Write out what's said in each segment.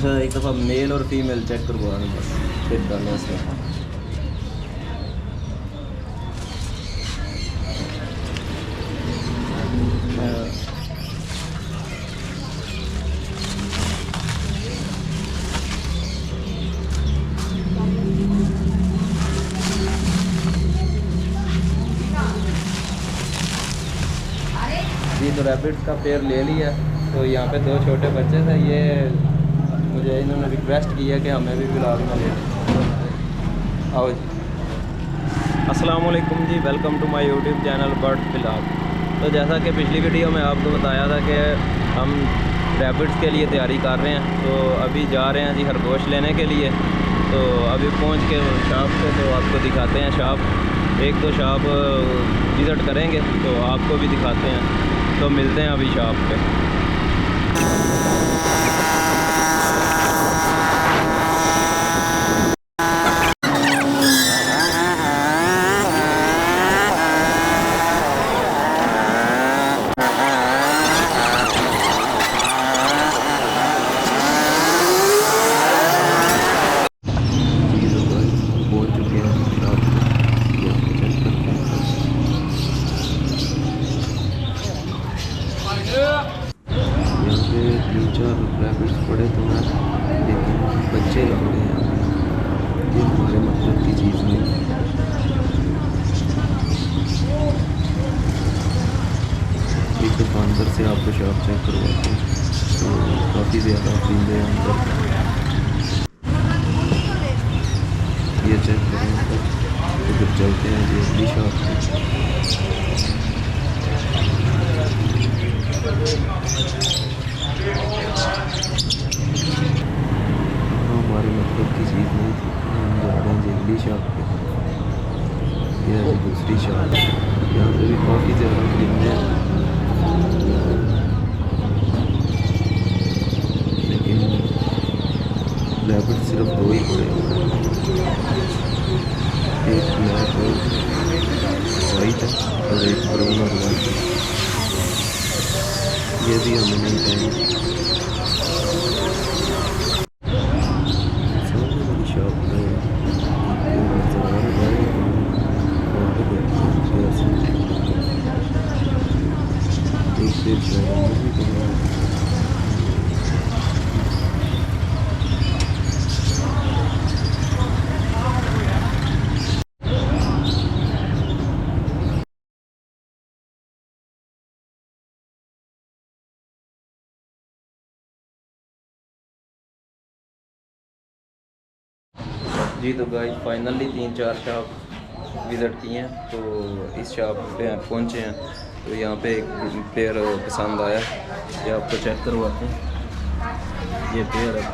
अच्छा एक दफ़ा मेल और फीमेल चेक करवाना बस, फिर डालना इसमें। जी तो रैबिट्स का पेयर ले लिया। तो यहाँ पे दो छोटे बच्चे थे, ये मुझे इन्होंने रिक्वेस्ट किया कि हमें भी ब्लॉग में ले आओ जी। अस्सलाम वालेकुम जी, welcome to my YouTube channel bird blog. तो जैसा कि पिछली वीडियो में आपको बताया था कि हम रैबिट्स के लिए तैयारी कर रहे हैं, तो अभी जा रहे हैं जी खरगोश लेने के लिए। तो अभी पहुँच के शॉप पे तो आपको दिखाते हैं शॉप, एक दो शॉप विज़िट करेंगे तो आपको भी दिखाते हैं। तो मिलते हैं अभी शॉप पे। तीन चार रैबिट्स पड़े तो हैं, लेकिन बच्चे लग रहे हैं, ये हमारे मतलब की चीज़ नहीं। एक दफ़ा अंदर से आपको शॉप चेक करवाते हैं, तो काफ़ी ज़्यादा परिंदे हैं अंदर, ये चेक करें अंदर। तो फिर चलते हैं जी अगली शॉप पे। हमारे मतलब की चीज़ नहीं थी, हम जा रहे हैं अगली शॉप पे। यह है दूसरी शॉप, यहाँ पे भी काफ़ी ज़्यादा परिंदे हैं, लेकिन रैबिट सिर्फ दो ही पड़े हुए हैं, एक ब्लैक और वाइट है और एक ब्राउन और वाइट है। ये भी हमें नहीं चाहिए। शॉप में जी तो गाइस फाइनली 3-4 शॉप विज़िट किए हैं, तो इस शॉप पे पहुँचे हैं। तो यहाँ पे एक पेयर पसंद आया, ये आपको चेक करवाते हैं। ये पेयर है,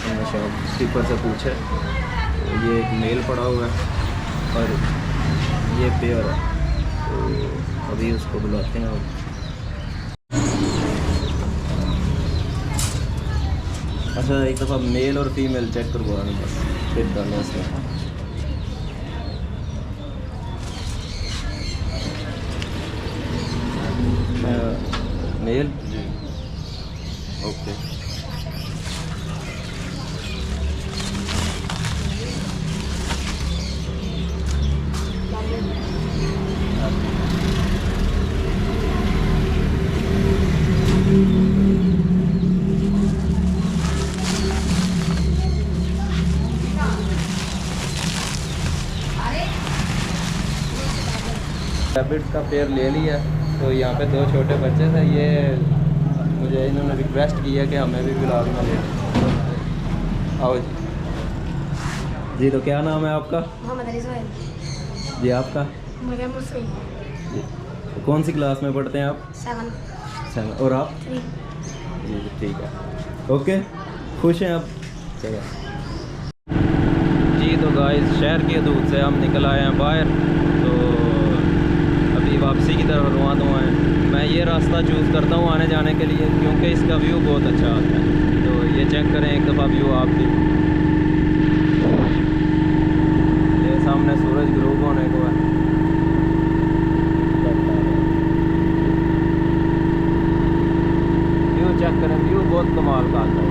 हमने शॉप कीपर से पूछा, तो ये एक मेल पड़ा हुआ है और ये पेयर है, तो अभी उसको बुलाते हैं। अच्छा एक दफ़ा मेल और फीमेल चेक करवाना बस, फिर डालना इसमें। Male okay. रैबिट्स का पेयर ले लिया। तो यहाँ पे दो छोटे बच्चे थे, ये मुझे इन्होंने रिक्वेस्ट किया कि हमें भी ब्लॉग में ले आओ जी। जी तो क्या नाम है आपका? जी आपका? जी कौन सी क्लास में पढ़ते हैं आप? 7 और आप? 3। जी ठीक है, ओके, खुश हैं आप? चलो जी तो गाइस शहर की हदूद से हम निकल आए हैं बाहर, तो अभी वापसी की तरफ रवाना हुआ है। मैं ये रास्ता चूज़ करता हूँ आने जाने के लिए, क्योंकि इसका व्यू बहुत अच्छा आता है। तो ये चेक करें एक दफ़ा व्यू आप भी। ये सामने सूरज ग्रूब होने को है। व्यू चेक करें, व्यू बहुत कमाल का आता है।